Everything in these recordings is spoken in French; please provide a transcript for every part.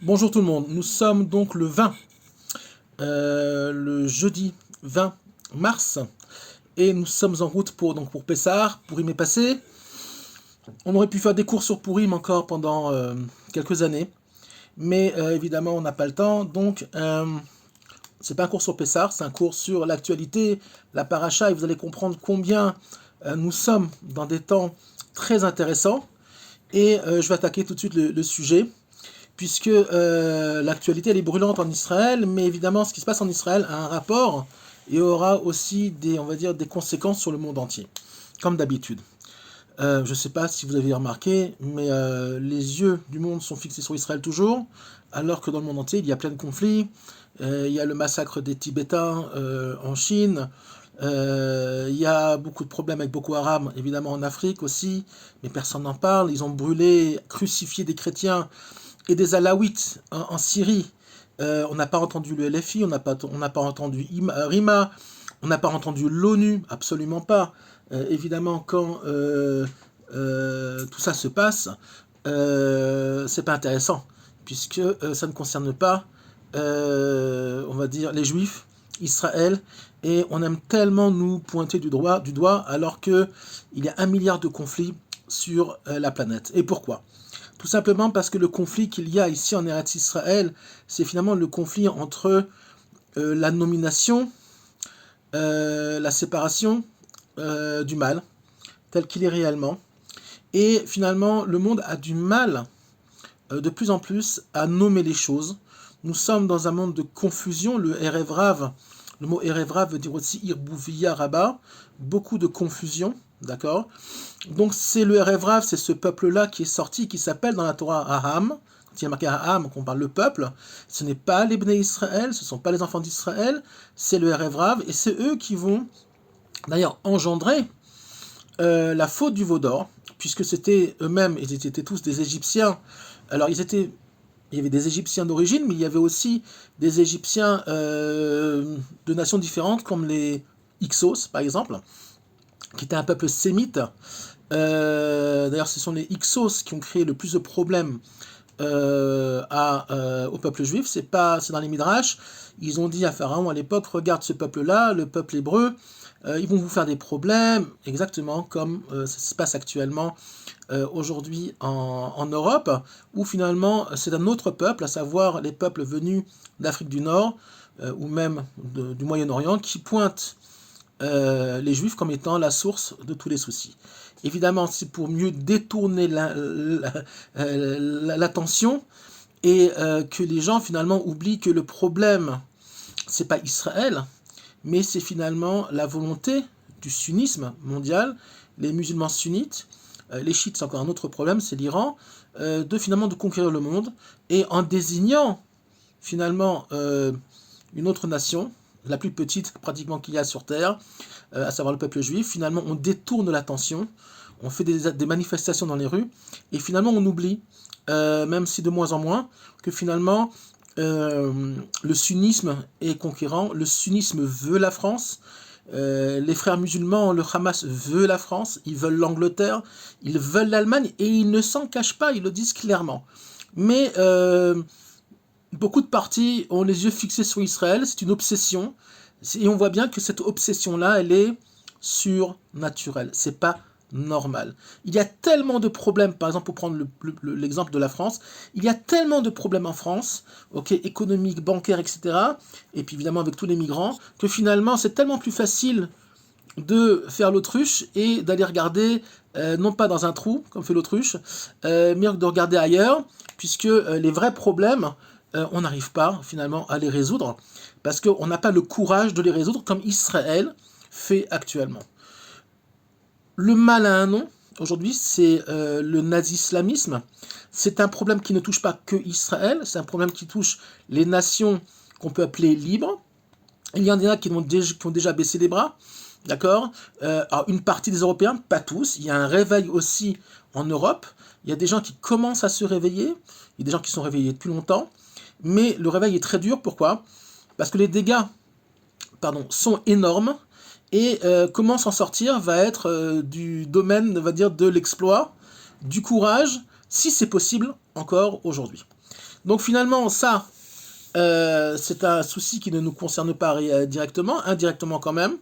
Bonjour tout le monde, nous sommes donc le 20, le jeudi 20 mars, et nous sommes en route pour Pessah. Purim est passé. On aurait pu faire des cours sur Purim encore pendant quelques années, mais évidemment on n'a pas le temps, donc c'est pas un cours sur Pessah, c'est un cours sur l'actualité, la paracha, et vous allez comprendre combien nous sommes dans des temps très intéressants, et je vais attaquer tout de suite le sujet puisque l'actualité elle est brûlante en Israël, mais évidemment ce qui se passe en Israël a un rapport et aura aussi on va dire, des conséquences sur le monde entier, comme d'habitude. Je ne sais pas si vous avez remarqué, mais les yeux du monde sont fixés sur Israël toujours, alors que dans le monde entier il y a plein de conflits. Il y a le massacre des Tibétains en Chine. Il y a beaucoup de problèmes avec Boko Haram, évidemment en Afrique aussi, mais personne n'en parle. Ils ont brûlé, crucifié des chrétiens et des Alaouites en Syrie. On n'a pas entendu le LFI, on n'a pas entendu RIMA, on n'a pas entendu l'ONU, absolument pas. Évidemment, quand tout ça se passe, c'est pas intéressant, puisque ça ne concerne pas, on va dire, les Juifs, Israël, et on aime tellement nous pointer du doigt alors qu'il y a 1 milliard de conflits sur la planète. Et pourquoi? Tout simplement parce que le conflit qu'il y a ici en Eretz Israël, c'est finalement le conflit entre la nomination, la séparation du mal, tel qu'il est réellement. Et finalement, le monde a du mal de plus en plus à nommer les choses. Nous sommes dans un monde de confusion. Le Erev Rav, le mot Erev Rav veut dire aussi Irbouviya Rabba, beaucoup de confusion, d'accord? Donc c'est le Erev Rav, c'est ce peuple-là qui est sorti, qui s'appelle dans la Torah Aham. Quand il y a marqué Aham, qu'on parle le peuple, ce n'est pas les Bnei Israël, ce ne sont pas les enfants d'Israël, c'est le Erev Rav, et c'est eux qui vont d'ailleurs engendrer la faute du veau d'or, puisque c'était eux-mêmes, ils étaient tous des Égyptiens. Alors il y avait des Égyptiens d'origine, mais il y avait aussi des Égyptiens de nations différentes, comme les Hyksos, par exemple, qui étaient un peuple sémite. D'ailleurs, ce sont les Hyksos qui ont créé le plus de problèmes au peuple juif. C'est dans les Midrash. Ils ont dit à Pharaon à l'époque, regarde ce peuple-là, le peuple hébreu, ils vont vous faire des problèmes, exactement comme ça se passe actuellement aujourd'hui en Europe, où finalement c'est un autre peuple, à savoir les peuples venus d'Afrique du Nord, ou même du Moyen-Orient, qui pointent les Juifs comme étant la source de tous les soucis. Évidemment, c'est pour mieux détourner l'attention et que les gens finalement oublient que le problème, c'est pas Israël, mais c'est finalement la volonté du sunnisme mondial, les musulmans sunnites, les chiites c'est encore un autre problème, c'est l'Iran, de conquérir le monde, et en désignant finalement une autre nation, la plus petite pratiquement qu'il y a sur Terre, à savoir le peuple juif, finalement on détourne l'attention, on fait des manifestations dans les rues, et finalement on oublie, même si de moins en moins, que finalement le sunnisme est conquérant, le sunnisme veut la France, les frères musulmans, le Hamas veut la France, ils veulent l'Angleterre, ils veulent l'Allemagne, et ils ne s'en cachent pas, ils le disent clairement. Mais beaucoup de partis ont les yeux fixés sur Israël, c'est une obsession, et on voit bien que cette obsession-là, elle est surnaturelle, c'est pas normal. Il y a tellement de problèmes, par exemple pour prendre l'exemple de la France, il y a tellement de problèmes en France, ok, économiques, bancaires, etc., et puis évidemment avec tous les migrants, que finalement c'est tellement plus facile de faire l'autruche et d'aller regarder, non pas dans un trou, comme fait l'autruche, mais de regarder ailleurs, puisque les vrais problèmes, on n'arrive pas finalement à les résoudre, parce qu'on n'a pas le courage de les résoudre comme Israël fait actuellement. Le mal a un nom, aujourd'hui, c'est le nazi-islamisme. C'est un problème qui ne touche pas que Israël, c'est un problème qui touche les nations qu'on peut appeler libres. Il y en a qui ont déjà baissé les bras, d'accord. Alors une partie des Européens, pas tous. Il y a un réveil aussi en Europe. Il y a des gens qui commencent à se réveiller. Il y a des gens qui sont réveillés depuis longtemps. Mais le réveil est très dur. Pourquoi? Parce que les dégâts, sont énormes. Et comment s'en sortir va être du domaine, on va dire, de l'exploit, du courage, si c'est possible encore aujourd'hui. Donc finalement, ça, c'est un souci qui ne nous concerne pas directement, indirectement quand même,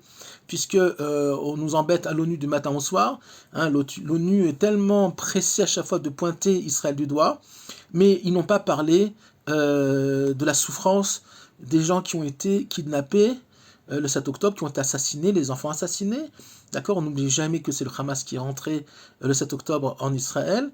puisque on nous embête à l'ONU du matin au soir. Hein, l'ONU est tellement pressée à chaque fois de pointer Israël du doigt, mais ils n'ont pas parlé de la souffrance des gens qui ont été kidnappés le 7 octobre, qui ont été assassinés, les enfants assassinés. D'accord, on n'oublie jamais que c'est le Hamas qui est rentré le 7 octobre en Israël.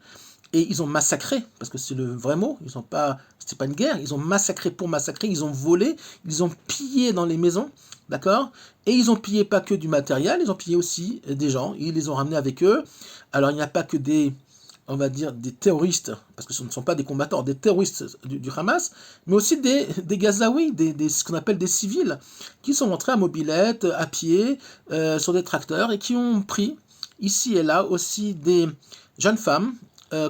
Et ils ont massacré, parce que c'est le vrai mot, ils ont pas, c'était pas une guerre, ils ont massacré pour massacrer, ils ont volé, ils ont pillé dans les maisons, d'accord? Et ils ont pillé pas que du matériel, ils ont pillé aussi des gens, ils les ont ramenés avec eux. Alors il n'y a pas que des, on va dire, des terroristes, parce que ce ne sont pas des combattants, des terroristes du Hamas, mais aussi des Gazaouis, ce qu'on appelle des civils, qui sont rentrés à mobilette, à pied, sur des tracteurs, et qui ont pris, ici et là, aussi des jeunes femmes,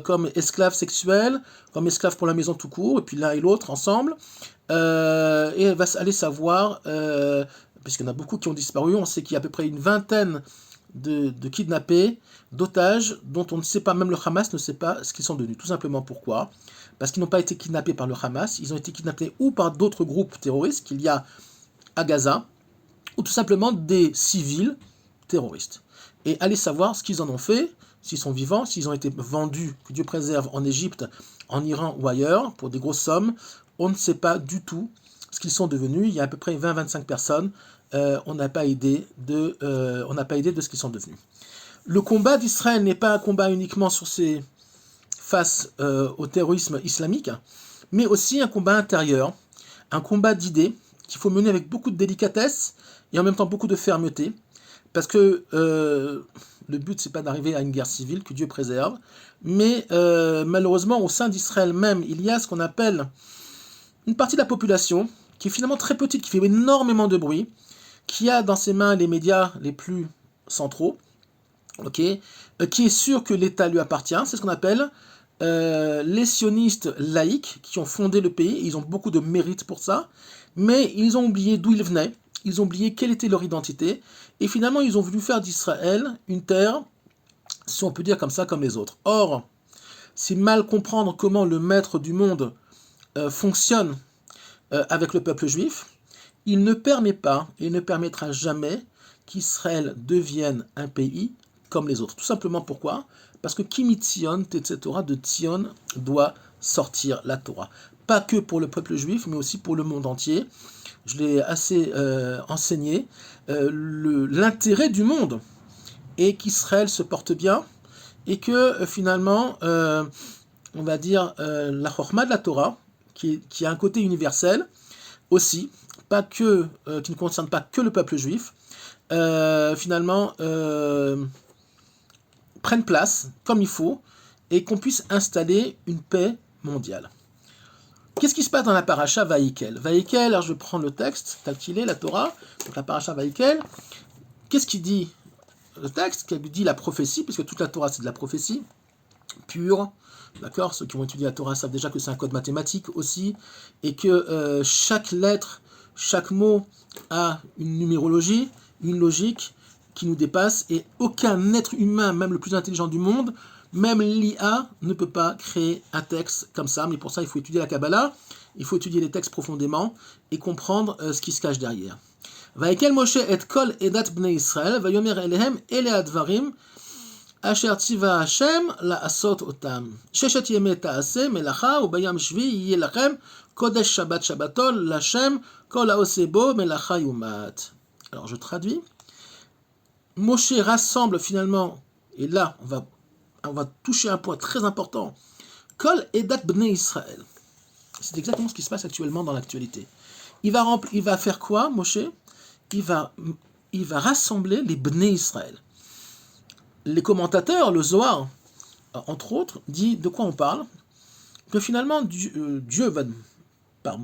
comme esclaves sexuels, comme esclaves pour la maison tout court, et puis l'un et l'autre ensemble. Et elle va aller savoir, puisqu'il y en a beaucoup qui ont disparu, on sait qu'il y a à peu près une vingtaine de kidnappés, d'otages, dont on ne sait pas, même le Hamas ne sait pas ce qu'ils sont devenus. Tout simplement pourquoi? Parce qu'ils n'ont pas été kidnappés par le Hamas, ils ont été kidnappés ou par d'autres groupes terroristes qu'il y a à Gaza, ou tout simplement des civils terroristes. Et allez savoir ce qu'ils en ont fait, s'ils sont vivants, s'ils ont été vendus, que Dieu préserve, en Égypte, en Iran ou ailleurs, pour des grosses sommes. On ne sait pas du tout ce qu'ils sont devenus. Il y a à peu près 20-25 personnes. On n'a pas idée de ce qu'ils sont devenus. Le combat d'Israël n'est pas un combat uniquement face au terrorisme islamique, mais aussi un combat intérieur, un combat d'idées qu'il faut mener avec beaucoup de délicatesse et en même temps beaucoup de fermeté. Parce que le but, c'est pas d'arriver à une guerre civile, que Dieu préserve, mais malheureusement, au sein d'Israël même, il y a ce qu'on appelle une partie de la population, qui est finalement très petite, qui fait énormément de bruit, qui a dans ses mains les médias les plus centraux, qui est sûr que l'État lui appartient, c'est ce qu'on appelle les sionistes laïcs, qui ont fondé le pays, ils ont beaucoup de mérite pour ça, mais ils ont oublié d'où ils venaient, ils ont oublié quelle était leur identité, et finalement ils ont voulu faire d'Israël une terre, si on peut dire comme ça, comme les autres. Or, c'est mal comprendre comment le maître du monde fonctionne avec le peuple juif. Il ne permet pas, et ne permettra jamais, qu'Israël devienne un pays comme les autres. Tout simplement pourquoi? Parce que Kimi Tzion, etc., de Tzion doit sortir la Torah. Pas que pour le peuple juif, mais aussi pour le monde entier. Je l'ai assez enseigné. L'intérêt du monde est qu'Israël se porte bien et que finalement, on va dire, la chorma de la Torah, qui a un côté universel aussi, pas que, qui ne concerne pas que le peuple juif, finalement prenne place comme il faut et qu'on puisse installer une paix mondiale. Qu'est-ce qui se passe dans la paracha Vaïkel? Vaïkel, alors je vais prendre le texte tel qu'il est, la Torah, donc la paracha Vaïkel. Qu'est-ce qu'il dit le texte? Qu'elle dit la prophétie, puisque toute la Torah c'est de la prophétie pure. D'accord? Ceux qui ont étudié la Torah savent déjà que c'est un code mathématique aussi, et que chaque lettre, chaque mot a une numérologie, une logique qui nous dépasse, et aucun être humain, même le plus intelligent du monde, même l'IA, ne peut pas créer un texte comme ça, mais pour ça il faut étudier la Kabbalah, il faut étudier les textes profondément, et comprendre ce qui se cache derrière. Vaïkel Moshe et kol edat bnei Israël, vayomer elehem ele advarim, Asher tiva Hashem la'asot otam. Sheshet yemei ta'aseh melacha ubayam shvi yeh lachem kodesh shabbat shabbatol l'Hashem kol ha'oseh bo melacha yumat. Alors je traduis. Moshe rassemble finalement, et là on va toucher un point très important. Kol edat bnei Israël. C'est exactement ce qui se passe actuellement dans l'actualité. Il va faire quoi, Moshe? Il va rassembler les bnei Israël. Les commentateurs, le Zohar, entre autres, dit de quoi on parle, que finalement Dieu va, par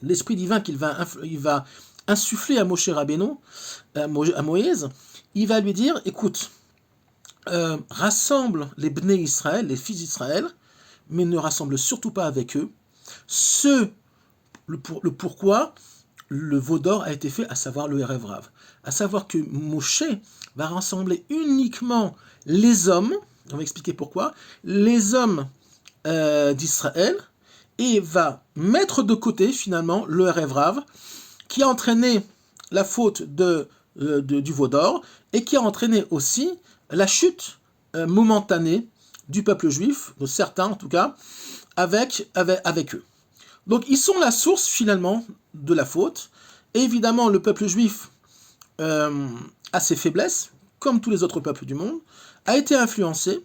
l'esprit divin il va insuffler à Moshe Rabbeinu, à Moïse, il va lui dire, écoute, rassemble les Bnei Israël, les fils d'Israël, mais ne rassemble surtout pas avec eux le pourquoi le veau d'or a été fait, à savoir le Erev Rav. À savoir que Moshe va rassembler uniquement les hommes, on va expliquer pourquoi, les hommes d'Israël, et va mettre de côté finalement le Erev Rav, qui a entraîné la faute du veau d'or, et qui a entraîné aussi la chute momentanée du peuple juif, de certains en tout cas, avec eux. Donc ils sont la source finalement de la faute. Et évidemment, le peuple juif a ses faiblesses, comme tous les autres peuples du monde, a été influencé,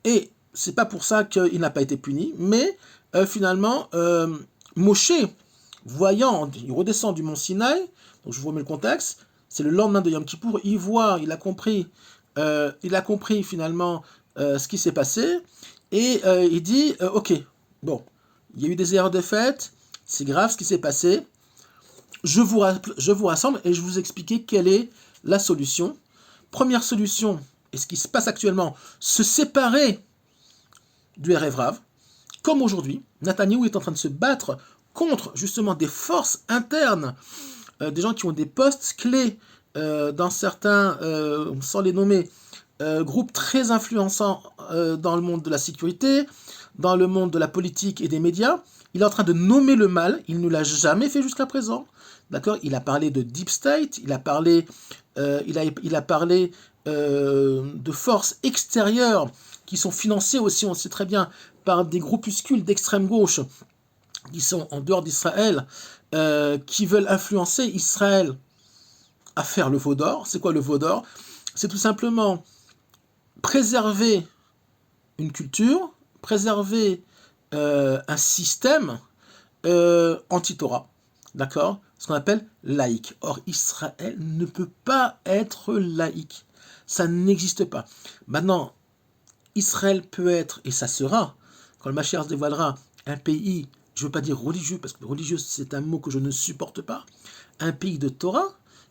et c'est pas pour ça qu'il n'a pas été puni, mais finalement, Moshe, voyant, il redescend du mont Sinaï, donc je vous remets le contexte, c'est le lendemain de Yom Kippour, il a compris finalement ce qui s'est passé, et il dit, ok, bon, il y a eu des erreurs de fait, c'est grave ce qui s'est passé, je vous rassemble et je vous expliquer quelle est la solution. Première solution, et ce qui se passe actuellement, se séparer du Erev Rav, comme aujourd'hui. Netanyahou est en train de se battre contre justement des forces internes, des gens qui ont des postes clés dans certains, sans les nommer, groupes très influençants dans le monde de la sécurité, dans le monde de la politique et des médias. Il est en train de nommer le mal, il ne l'a jamais fait jusqu'à présent. D'accord, il a parlé de Deep State, il a parlé de forces extérieures qui sont financées aussi, on sait très bien, par des groupuscules d'extrême gauche qui sont en dehors d'Israël, qui veulent influencer Israël à faire le veau d'or. C'est quoi le veau d'or? C'est tout simplement préserver une culture, préserver un système anti-Torah, d'accord? Ce qu'on appelle laïque. Or, Israël ne peut pas être laïque. Ça n'existe pas. Maintenant, Israël peut être, et ça sera, quand le Mashiach se dévoilera, un pays, je ne veux pas dire religieux, parce que religieux, c'est un mot que je ne supporte pas, un pays de Torah,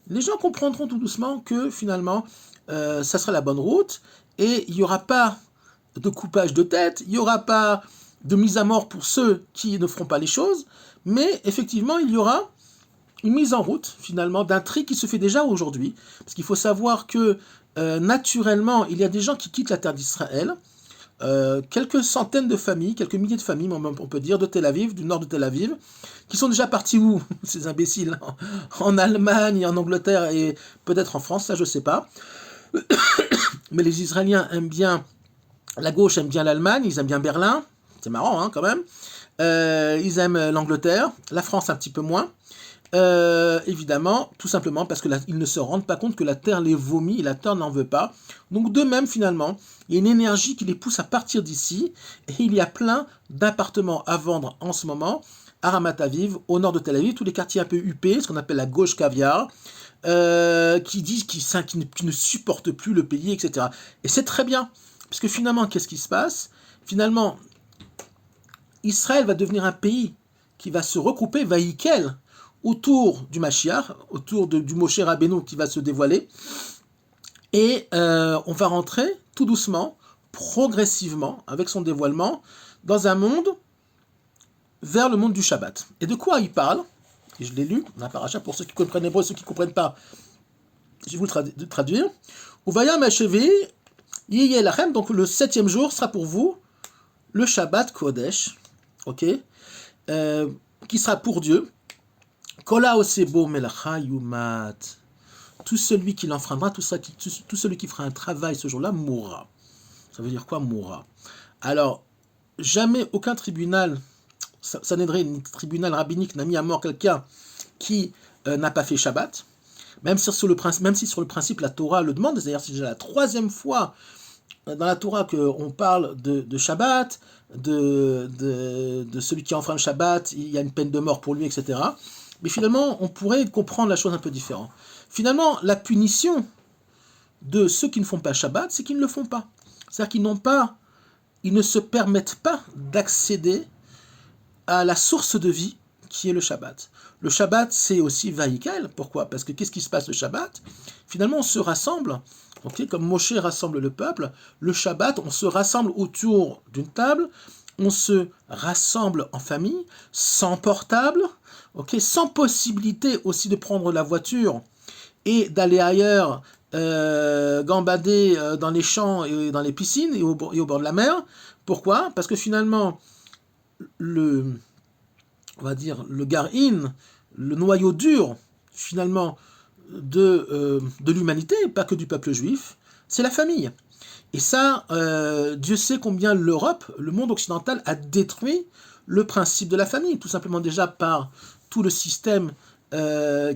les gens comprendront tout doucement que finalement, ça sera la bonne route, et il n'y aura pas de coupage de tête, il n'y aura pas de mise à mort pour ceux qui ne feront pas les choses, mais effectivement, il y aura une mise en route, finalement, d'un tri qui se fait déjà aujourd'hui. Parce qu'il faut savoir que, naturellement, il y a des gens qui quittent la terre d'Israël, quelques centaines de familles, quelques milliers de familles, on peut dire, de Tel Aviv, du nord de Tel Aviv, qui sont déjà partis où, ces imbéciles? En Allemagne, en Angleterre et peut-être en France, ça je sais pas. Mais les Israéliens aiment bien, la gauche aime bien l'Allemagne, ils aiment bien Berlin, c'est marrant hein, quand même. Ils aiment l'Angleterre, la France un petit peu moins. Évidemment, tout simplement parce qu'ils ne se rendent pas compte que la Terre les vomit et la Terre n'en veut pas. Donc de même, finalement, il y a une énergie qui les pousse à partir d'ici, et il y a plein d'appartements à vendre en ce moment, à Ramat Aviv, au nord de Tel Aviv, tous les quartiers un peu huppés, ce qu'on appelle la gauche caviar, qui disent qu'ils ne supportent plus le pays, etc. Et c'est très bien, parce que finalement, qu'est-ce qui se passe? Finalement, Israël va devenir un pays qui va se regrouper, vaïkel, autour du Mashiach, autour du Moshe Rabbeinu qui va se dévoiler, et on va rentrer tout doucement, progressivement, avec son dévoilement, dans un monde vers le monde du Shabbat. Et de quoi il parle? Et je l'ai lu, dans la paracha, pour ceux qui comprennent hébreu, ceux qui ne comprennent pas, je vais vous le traduire. Uvaya Mashevi, Yiyeh Lachem, donc le 7e jour sera pour vous le Shabbat Kodesh, ok, qui sera pour Dieu. Kola osebo melacha yumat. Tout celui qui l'enfreindra, tout celui qui fera un travail ce jour-là mourra. Ça veut dire quoi, mourra? Alors, jamais aucun tribunal, Sanhédrin, tribunal rabbinique n'a mis à mort quelqu'un qui n'a pas fait Shabbat, même si sur le principe la Torah le demande. C'est-à-dire c'est déjà la 3e fois dans la Torah qu'on parle de Shabbat, de celui qui enfreint le Shabbat, il y a une peine de mort pour lui, etc. Mais finalement, on pourrait comprendre la chose un peu différente. Finalement, la punition de ceux qui ne font pas Shabbat, c'est qu'ils ne le font pas. C'est-à-dire ils ne se permettent pas d'accéder à la source de vie qui est le Shabbat. Le Shabbat, c'est aussi vaïkel. Pourquoi? Parce que qu'est-ce qui se passe le Shabbat? Finalement, on se rassemble, okay, comme Moshe rassemble le peuple. Le Shabbat, on se rassemble autour d'une table, on se rassemble en famille, sans portable, okay, sans possibilité aussi de prendre la voiture et d'aller ailleurs, gambader dans les champs et dans les piscines et au bord de la mer. Pourquoi? Parce que finalement, le, on va dire, le garin, le noyau dur, finalement, de l'humanité, pas que du peuple juif, c'est la famille. Et ça, Dieu sait combien l'Europe, le monde occidental, a détruit le principe de la famille, tout simplement déjà par tout le système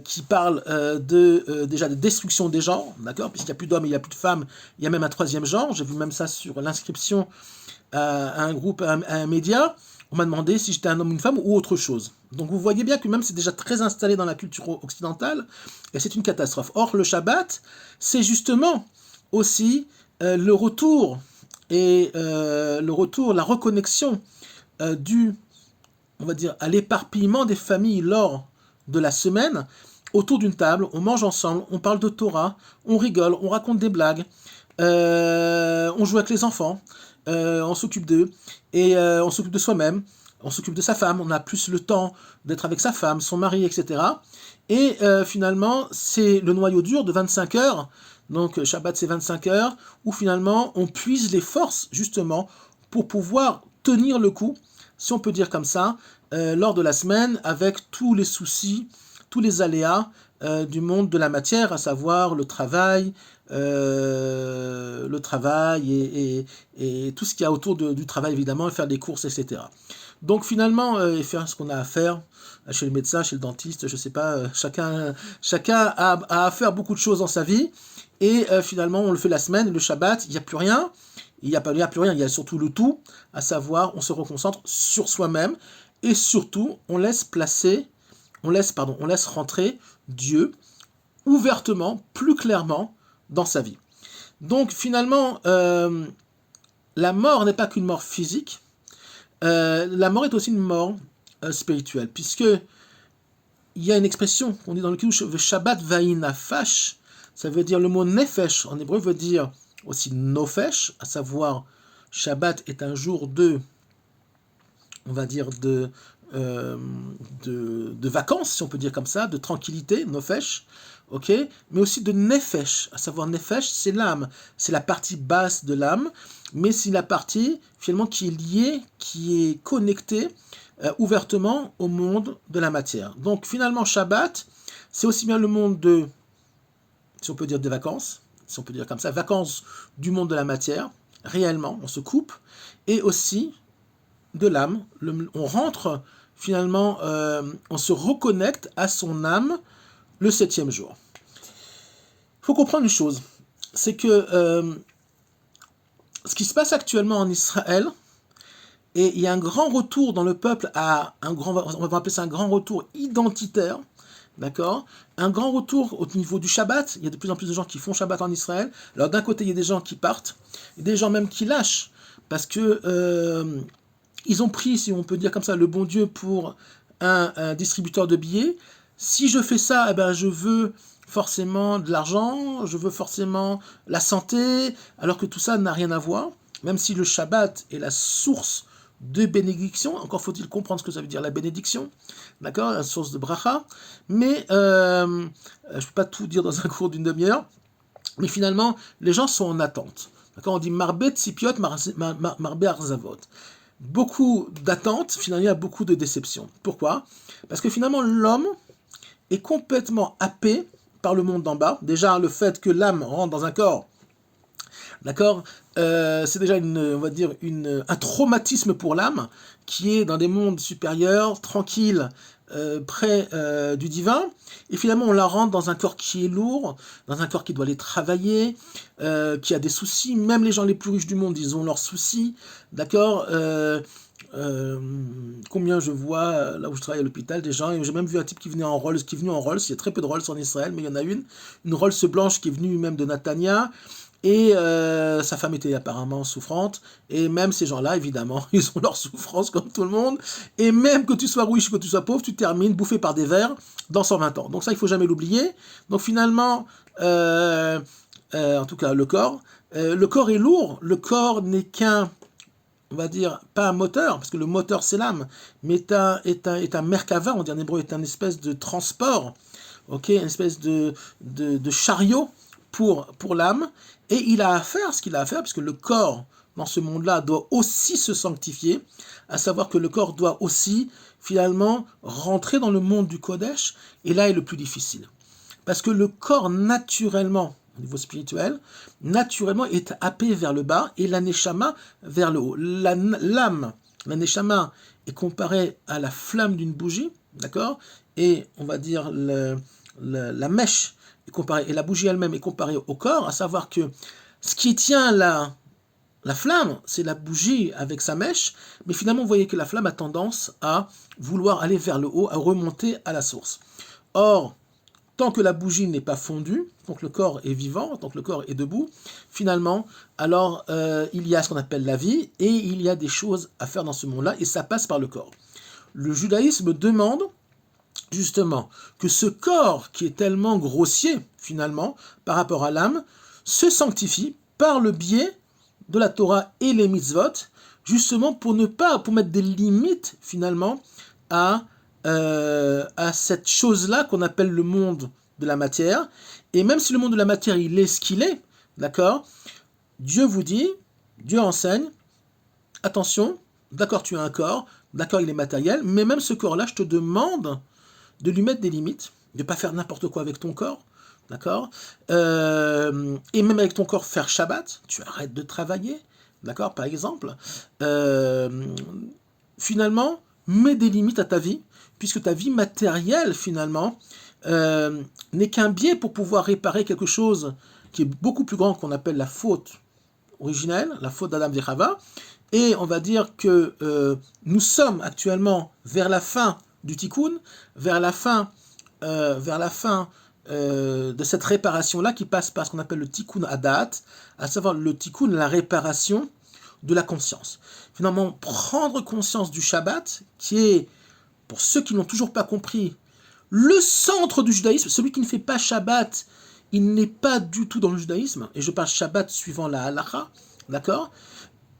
qui parle déjà de destruction des genres, d'accord, puisqu'il n'y a plus d'hommes, il n'y a plus de femmes, il y a même un troisième genre. J'ai vu même ça sur l'inscription à un groupe, à un média. On m'a demandé si j'étais un homme, une femme ou autre chose. Donc vous voyez bien que même c'est déjà très installé dans la culture occidentale et c'est une catastrophe. Or le Shabbat, c'est justement aussi le retour la reconnexion on va dire, à l'éparpillement des familles lors de la semaine, autour d'une table, on mange ensemble, on parle de Torah, on rigole, on raconte des blagues, on joue avec les enfants, on s'occupe d'eux, et on s'occupe de soi-même, on s'occupe de sa femme, on a plus le temps d'être avec sa femme, son mari, etc. Et finalement, c'est le noyau dur de 25 heures, donc Shabbat c'est 25 heures, où finalement on puise les forces justement pour pouvoir tenir le coup, si on peut dire comme ça, lors de la semaine, avec tous les soucis, tous les aléas du monde de la matière, à savoir le travail et tout ce qu'il y a autour du travail, évidemment, faire des courses, etc. Donc finalement, faire ce qu'on a à faire chez le médecin, chez le dentiste, je sais pas, chacun a à faire beaucoup de choses dans sa vie, et finalement on le fait la semaine, le Shabbat, il n'y a plus rien, il n'y a plus rien, il y a surtout le tout, à savoir on se reconcentre sur soi-même, et surtout on laisse rentrer Dieu ouvertement, plus clairement dans sa vie. Donc finalement, la mort n'est pas qu'une mort physique, la mort est aussi une mort spirituelle, puisque il y a une expression qu'on dit dans le Kiddush, Shabbat va'inafash, ça veut dire le mot nefesh, en hébreu veut dire aussi nofesh, à savoir Shabbat est un jour on va dire de vacances, si on peut dire comme ça, de tranquillité, nofesh, ok, mais aussi de nefesh, à savoir nefesh, c'est l'âme, c'est la partie basse de l'âme, mais c'est la partie finalement qui est liée, qui est connectée ouvertement au monde de la matière. Donc finalement Shabbat, c'est aussi bien le monde si on peut dire des vacances, si on peut dire comme ça, vacances du monde de la matière, réellement, on se coupe, et aussi de l'âme, on rentre finalement, on se reconnecte à son âme le 7e jour. Il faut comprendre une chose, c'est que ce qui se passe actuellement en Israël, et il y a un grand retour dans le peuple on va appeler ça un grand retour identitaire, d'accord? Un grand retour au niveau du Shabbat. Il y a de plus en plus de gens qui font Shabbat en Israël. Alors d'un côté, il y a des gens qui partent, et des gens même qui lâchent, parce que ils ont pris, si on peut dire comme ça, le bon Dieu pour un distributeur de billets. Si je fais ça, eh ben, je veux forcément de l'argent, je veux forcément la santé, alors que tout ça n'a rien à voir. Même si le Shabbat est la source de bénédiction, encore faut-il comprendre ce que ça veut dire la bénédiction, d'accord, la source de bracha, mais je ne peux pas tout dire dans un cours d'une demi-heure, mais finalement, les gens sont en attente. D'accord, on dit Marbet Sipiot, Marbe Arzavot. Beaucoup d'attentes, finalement, il y a beaucoup de déceptions. Pourquoi? Parce que finalement, l'homme est complètement happé par le monde d'en bas. Déjà, le fait que l'âme rentre dans un corps, d'accord, c'est déjà on va dire un traumatisme pour l'âme qui est dans des mondes supérieurs, tranquilles, près du divin, et finalement on la rentre dans un corps qui est lourd, dans un corps qui doit aller travailler, qui a des soucis. Même les gens les plus riches du monde, ils ont leurs soucis, d'accord. Combien je vois là où je travaille à l'hôpital des gens, et j'ai même vu un type qui est venu en Rolls, il y a très peu de Rolls en Israël, mais il y en a une Rolls blanche qui est venue même de Natania, et sa femme était apparemment souffrante, et même ces gens-là, évidemment, ils ont leur souffrance comme tout le monde, et même que tu sois riche, que tu sois pauvre, tu termines bouffé par des vers dans 120 ans. Donc ça, il faut jamais l'oublier. Donc finalement, en tout cas, le corps est lourd, le corps n'est qu'un, on va dire, pas un moteur, parce que le moteur c'est l'âme, mais est un merkava, on dit en hébreu, est un espèce de transport, ok, une espèce de chariot pour l'âme, et il a à faire ce qu'il a à faire, puisque le corps dans ce monde-là doit aussi se sanctifier, à savoir que le corps doit aussi finalement rentrer dans le monde du Kodesh, et là est le plus difficile. Parce que le corps naturellement, au niveau spirituel, naturellement est happé vers le bas et la neshama vers le haut. L'âme, la neshama est comparée à la flamme d'une bougie, d'accord? Et on va dire la mèche est comparée, et la bougie elle-même est comparée au corps, à savoir que ce qui tient la flamme, c'est la bougie avec sa mèche, mais finalement vous voyez que la flamme a tendance à vouloir aller vers le haut, à remonter à la source. Or, tant que la bougie n'est pas fondue, tant que le corps est vivant, tant que le corps est debout, finalement, alors il y a ce qu'on appelle la vie, et il y a des choses à faire dans ce monde-là, et ça passe par le corps. Le judaïsme demande justement que ce corps qui est tellement grossier, finalement, par rapport à l'âme, se sanctifie par le biais de la Torah et les mitzvot, justement pour mettre des limites, finalement, à cette chose-là qu'on appelle le monde de la matière. Et même si le monde de la matière, il est ce qu'il est, d'accord, Dieu vous dit, Dieu enseigne, attention, d'accord, tu as un corps, d'accord, il est matériel, mais même ce corps-là, je te demande de lui mettre des limites, de ne pas faire n'importe quoi avec ton corps, d'accord, et même avec ton corps faire Shabbat, tu arrêtes de travailler, d'accord, par exemple, finalement, mets des limites à ta vie, puisque ta vie matérielle, finalement, n'est qu'un biais pour pouvoir réparer quelque chose qui est beaucoup plus grand, qu'on appelle la faute originelle, la faute d'Adam et Chava, et on va dire que nous sommes actuellement vers la fin du tikkun, vers la fin de cette réparation-là qui passe par ce qu'on appelle le tikkun adat, à savoir le tikkun, la réparation de la conscience. Finalement, prendre conscience du Shabbat, qui est, pour ceux qui n'ont toujours pas compris, le centre du judaïsme. Celui qui ne fait pas Shabbat, il n'est pas du tout dans le judaïsme, et je parle Shabbat suivant la halakha, d'accord?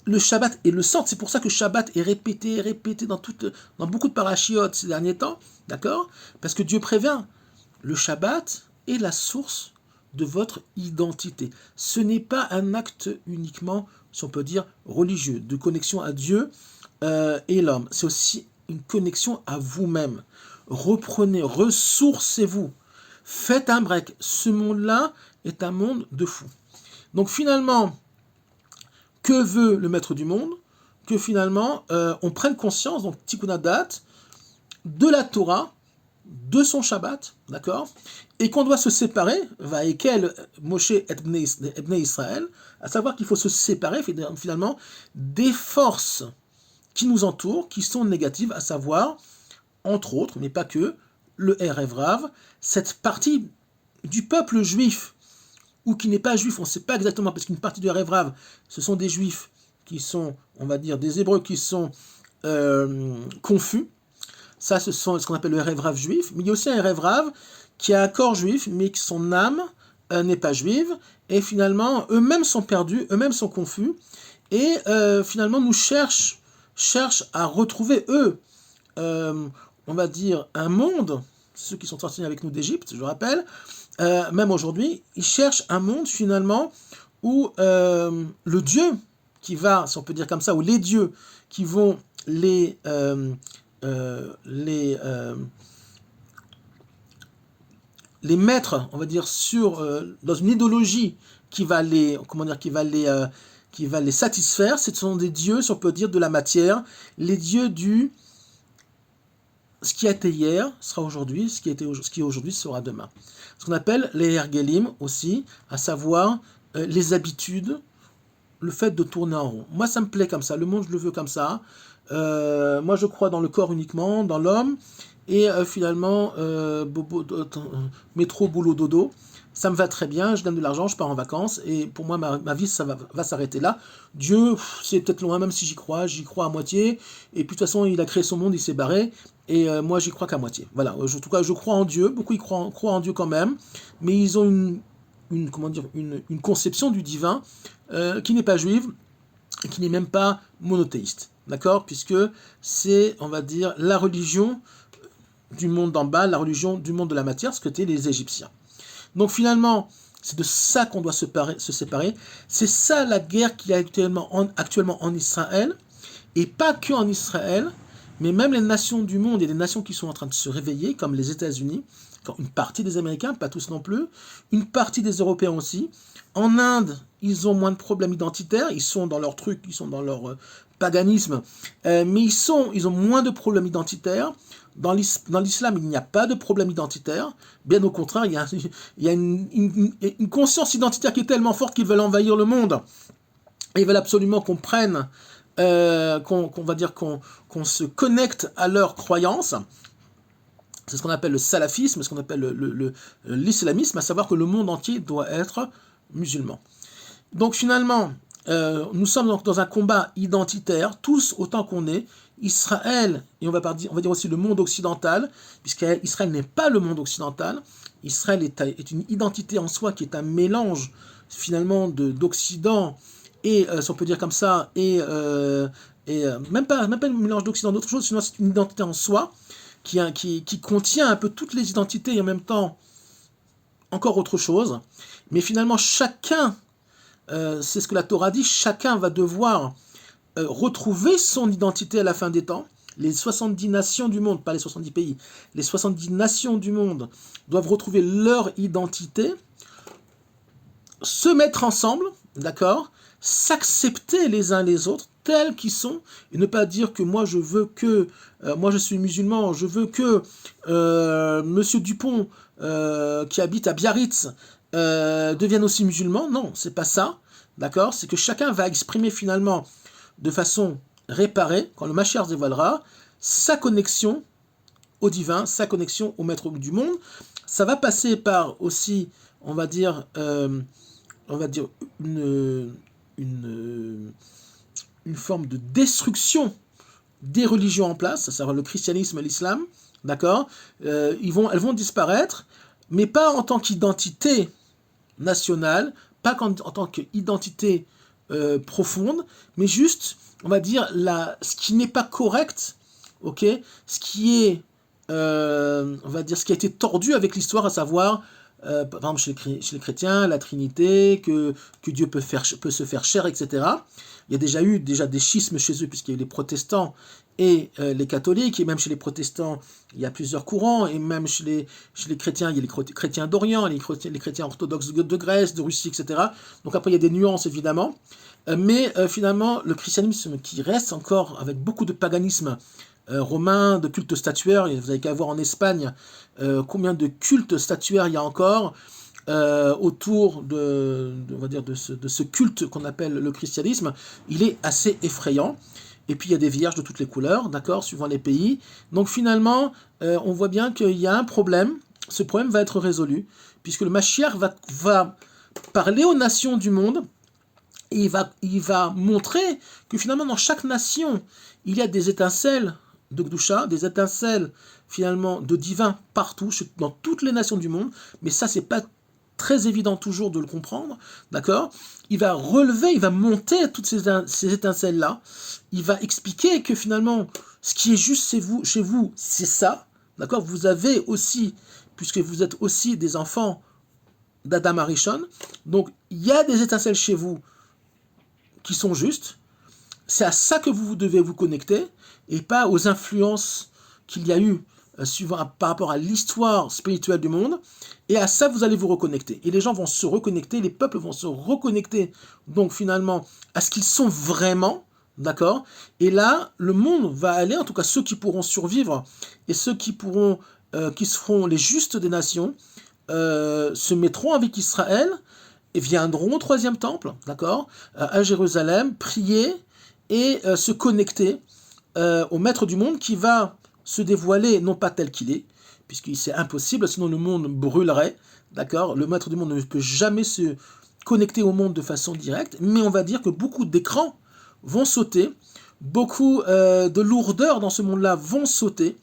Le Shabbat est le centre, c'est pour ça que Shabbat est répété dans beaucoup de parachiotes ces derniers temps, d'accord? Parce que Dieu prévient, le Shabbat est la source de votre identité. Ce n'est pas un acte uniquement, si on peut dire, religieux, de connexion à Dieu et l'homme. C'est aussi une connexion à vous-même. Reprenez, ressourcez-vous. Faites un break. Ce monde-là est un monde de fous. Donc finalement, que veut le maître du monde? Que finalement, on prenne conscience, donc Tikkun Hadat, de la Torah, de son Shabbat, d'accord? Et qu'on doit se séparer, Vaekel Moshe et Bnei Israël, à savoir qu'il faut se séparer finalement des forces qui nous entourent, qui sont négatives, à savoir, entre autres, mais pas que, le Erev Rav, cette partie du peuple juif, ou qui n'est pas juif, on ne sait pas exactement, parce qu'une partie du Erev Rav, ce sont des juifs qui sont, on va dire, des hébreux qui sont confus. Ça, ce sont ce qu'on appelle le Erev Rav juif. Mais il y a aussi un Erev Rav qui a un corps juif, mais que son âme n'est pas juive. Et finalement, eux-mêmes sont perdus, eux-mêmes sont confus. Et finalement, nous cherchent à retrouver, eux, on va dire, un monde, ceux qui sont sortis avec nous d'Égypte, je rappelle, même aujourd'hui, ils cherchent un monde, finalement, où le Dieu qui va, si on peut dire comme ça, ou les dieux qui vont les mettre, on va dire, dans une idéologie qui va les, qui va les satisfaire. Ce sont des dieux, si on peut dire, de la matière, les dieux du ce qui a été hier sera aujourd'hui, ce qui est aujourd'hui sera demain. Ce qu'on appelle les ergelim aussi, à savoir les habitudes, le fait de tourner en rond. Moi, ça me plaît comme ça. Le monde, je le veux comme ça. Moi, je crois dans le corps uniquement, dans l'homme, et finalement, métro, boulot, dodo, ça me va très bien, je gagne de l'argent, je pars en vacances, et pour moi, ma vie, ça va s'arrêter là. Dieu, c'est peut-être loin, même si j'y crois à moitié, et puis de toute façon, il a créé son monde, il s'est barré, et moi, j'y crois qu'à moitié. Voilà, en tout cas, je crois en Dieu, beaucoup y croient en Dieu quand même, mais ils ont une conception du divin qui n'est pas juive, et qui n'est même pas monothéiste. D'accord? Puisque c'est, on va dire, la religion du monde d'en bas, la religion du monde de la matière, ce qu'étaient les Égyptiens. Donc finalement, C'est de ça qu'on doit se séparer. C'est ça la guerre qu'il y a actuellement en Israël, et pas que en Israël, mais même les nations du monde, il y a des nations qui sont en train de se réveiller, comme les États-Unis, une partie des Américains, pas tous non plus, une partie des Européens aussi. En Inde, ils ont moins de problèmes identitaires, ils sont dans leur truc, ils sont dans leur paganisme, mais ils ont moins de problèmes identitaires. Dans l'islam, il n'y a pas de problème identitaire. Bien au contraire, il y a une conscience identitaire qui est tellement forte qu'ils veulent envahir le monde. Et ils veulent absolument qu'on prenne, qu'on se connecte à leurs croyances. C'est ce qu'on appelle le salafisme, ce qu'on appelle l'islamisme, à savoir que le monde entier doit être musulman. Donc finalement, nous sommes donc dans un combat identitaire, tous autant qu'on est. Israël, et on va dire aussi le monde occidental, puisqu'Israël n'est pas le monde occidental. Israël est une identité en soi qui est un mélange finalement d'Occident et, si on peut dire comme ça, même pas un mélange d'Occident d'autre chose, sinon c'est une identité en soi qui contient un peu toutes les identités et en même temps encore autre chose. Mais finalement, chacun, c'est ce que la Torah dit, chacun va devoir retrouver son identité à la fin des temps. Les 70 nations du monde, pas les 70 pays, les 70 nations du monde doivent retrouver leur identité, se mettre ensemble, d'accord, s'accepter les uns les autres tels qu'ils sont, et ne pas dire que moi je veux que, moi je suis musulman, je veux que Monsieur Dupont, qui habite à Biarritz, devienne aussi musulman. Non, c'est pas ça, d'accord, c'est que chacun va exprimer finalement de façon réparée, quand le Mashiach se dévoilera, sa connexion au divin, sa connexion au maître du monde. Ça va passer par aussi, on va dire une forme de destruction des religions en place, à savoir le christianisme et l'islam, d'accord, elles vont disparaître, mais pas en tant qu'identité nationale, pas en tant qu'identité profonde, mais juste, on va dire, ce qui n'est pas correct, ok, ce qui est, on va dire, ce qui a été tordu avec l'histoire, à savoir, par exemple chez les chrétiens, la Trinité, que Dieu peut se faire chair, etc. Il y a déjà eu des schismes chez eux, puisqu'il y a eu les protestants et les catholiques, et même chez les protestants, il y a plusieurs courants, et même chez les chrétiens, il y a les chrétiens d'Orient, les chrétiens orthodoxes de Grèce, de Russie, etc. Donc après, il y a des nuances, évidemment. Mais finalement, le christianisme qui reste encore avec beaucoup de paganisme romain, de culte statuaire, vous n'avez qu'à voir en Espagne combien de cultes statuaires il y a encore autour on va dire de ce culte qu'on appelle le christianisme. Il est assez effrayant. Et puis il y a des vierges de toutes les couleurs, d'accord, suivant les pays. Donc finalement, on voit bien qu'il y a un problème. Ce problème va être résolu, puisque le Mashiach va parler aux nations du monde, et il va montrer que finalement dans chaque nation, il y a des étincelles de Gdusha, des étincelles finalement de divin partout, dans toutes les nations du monde, mais ça c'est pas très évident toujours de le comprendre, d'accord. Il va relever, il va monter toutes ces étincelles-là, il va expliquer que finalement, ce qui est juste chez vous, c'est ça, d'accord. Vous avez aussi, puisque vous êtes aussi des enfants d'Adam Arishon, donc il y a des étincelles chez vous qui sont justes, c'est à ça que vous devez vous connecter, et pas aux influences qu'il y a eu par rapport à l'histoire spirituelle du monde, et à ça vous allez vous reconnecter. Et les gens vont se reconnecter, les peuples vont se reconnecter, donc finalement, à ce qu'ils sont vraiment, d'accord. Et là, le monde va aller, en tout cas ceux qui pourront survivre, et ceux qui seront les justes des nations, se mettront avec Israël, et viendront au troisième temple, d'accord, à Jérusalem, prier et se connecter au maître du monde qui va se dévoiler, non pas tel qu'il est, puisque c'est impossible, sinon le monde brûlerait, d'accord. Le maître du monde ne peut jamais se connecter au monde de façon directe, mais on va dire que beaucoup d'écrans vont sauter, beaucoup de lourdeurs dans ce monde-là vont sauter,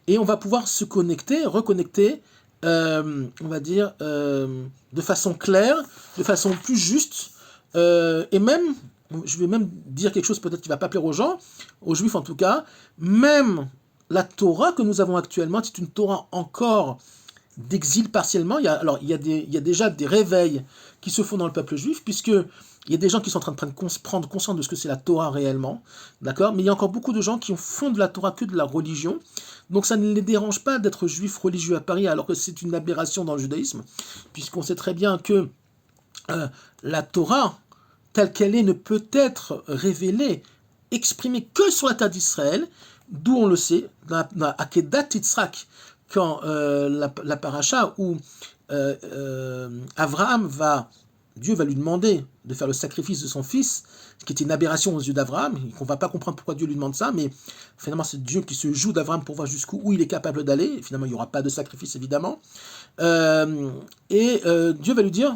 et on va pouvoir se connecter, reconnecter, on va dire, de façon claire, de façon plus juste, et même, je vais même dire quelque chose peut-être qui ne va pas plaire aux gens, aux juifs en tout cas, même la Torah que nous avons actuellement, c'est une Torah encore d'exil partiellement. Il y a déjà des réveils qui se font dans le peuple juif, puisque il y a des gens qui sont en train de prendre conscience de ce que c'est la Torah réellement, d'accord? Mais il y a encore beaucoup de gens qui font de la Torah que de la religion, donc ça ne les dérange pas d'être juifs religieux à Paris, alors que c'est une aberration dans le judaïsme, puisqu'on sait très bien que la Torah, telle qu'elle est, ne peut être révélée, exprimée que sur la terre d'Israël, d'où on le sait, dans Akedat Yitzhak, quand la paracha où Abraham Dieu va lui demander de faire le sacrifice de son fils, ce qui était une aberration aux yeux d'Abraham, et qu'on ne va pas comprendre pourquoi Dieu lui demande ça, mais finalement c'est Dieu qui se joue d'Abraham pour voir jusqu'où il est capable d'aller, finalement il n'y aura pas de sacrifice évidemment, Dieu va lui dire,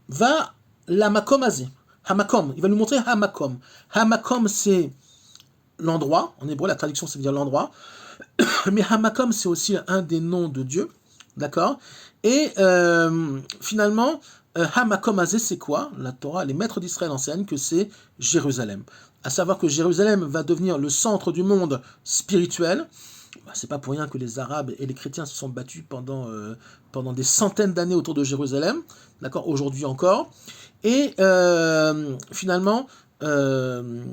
va la makom azé, hamakom, il va lui montrer hamakom. Hamakom c'est l'endroit, en hébreu la traduction ça veut dire l'endroit, mais hamakom c'est aussi un des noms de Dieu, d'accord? Et finalement, hamakom azé c'est quoi? La Torah, les maîtres d'Israël enseignent que c'est Jérusalem. À savoir que Jérusalem va devenir le centre du monde spirituel. C'est pas pour rien que les Arabes et les chrétiens se sont battus pendant des centaines d'années autour de Jérusalem, d'accord, aujourd'hui encore. Et finalement, de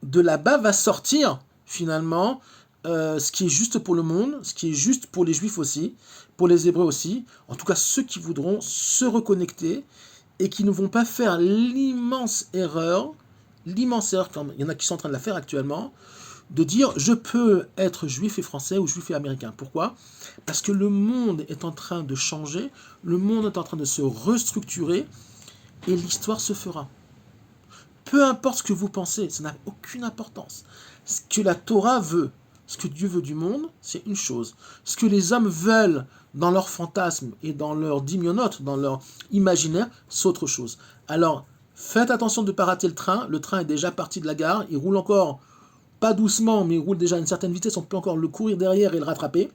là-bas va sortir finalement ce qui est juste pour le monde, ce qui est juste pour les Juifs aussi, pour les Hébreux aussi, en tout cas ceux qui voudront se reconnecter et qui ne vont pas faire l'immense erreur, comme il y en a qui sont en train de la faire actuellement, de dire je peux être juif et français ou juif et américain. Pourquoi? Parce que le monde est en train de changer, le monde est en train de se restructurer et l'histoire se fera. Peu importe ce que vous pensez, ça n'a aucune importance. Ce que la Torah veut, ce que Dieu veut du monde, c'est une chose. Ce que les hommes veulent dans leurs fantasmes et dans leurs dimionotes, dans leur imaginaire, c'est autre chose. Alors, faites attention de ne pas rater le train est déjà parti de la gare, il roule encore pas doucement, mais il roule déjà à une certaine vitesse, on peut encore le courir derrière et le rattraper.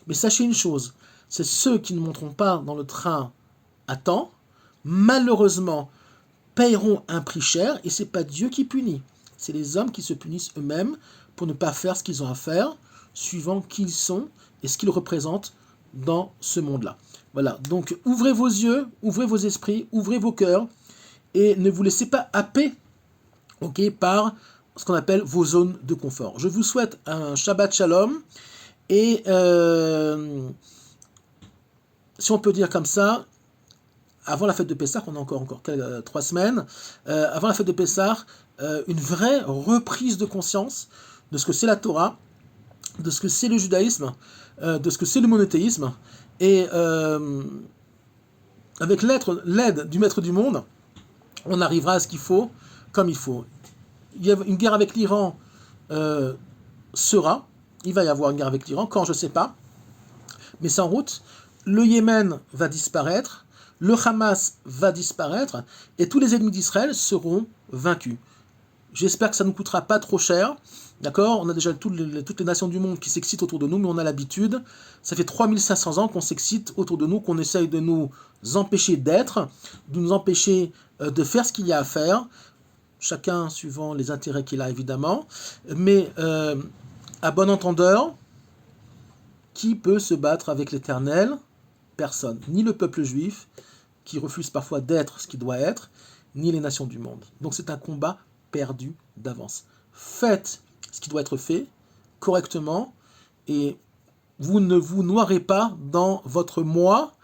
Mais sachez une chose, c'est ceux qui ne monteront pas dans le train à temps, malheureusement, paieront un prix cher, et c'est pas Dieu qui punit. C'est les hommes qui se punissent eux-mêmes pour ne pas faire ce qu'ils ont à faire, suivant qui ils sont et ce qu'ils représentent dans ce monde-là. Voilà, donc ouvrez vos yeux, ouvrez vos esprits, ouvrez vos cœurs, et ne vous laissez pas happer, par ce qu'on appelle vos zones de confort. Je vous souhaite un Shabbat Shalom, et si on peut dire comme ça, avant la fête de Pessah, on a encore 3 semaines, avant la fête de Pessah, une vraie reprise de conscience de ce que c'est la Torah, de ce que c'est le judaïsme, de ce que c'est le monothéisme, et avec l'aide du maître du monde, on arrivera à ce qu'il faut, comme il faut. Il y a une guerre avec l'Iran il va y avoir une guerre avec l'Iran, quand je ne sais pas, mais c'est en route. Le Yémen va disparaître, le Hamas va disparaître, et tous les ennemis d'Israël seront vaincus. J'espère que ça ne nous coûtera pas trop cher, d'accord? On a déjà toutes les nations du monde qui s'excitent autour de nous, mais on a l'habitude. Ça fait 3500 ans qu'on s'excite autour de nous, qu'on essaye de nous empêcher d'être, de nous empêcher de faire ce qu'il y a à faire, chacun suivant les intérêts qu'il a évidemment, mais à bon entendeur, qui peut se battre avec l'Éternel? Personne, ni le peuple juif, qui refuse parfois d'être ce qu'il doit être, ni les nations du monde. Donc c'est un combat perdu d'avance. Faites ce qui doit être fait correctement, et vous ne vous noierez pas dans votre moi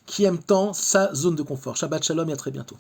qui aime tant sa zone de confort. Shabbat Shalom et à très bientôt.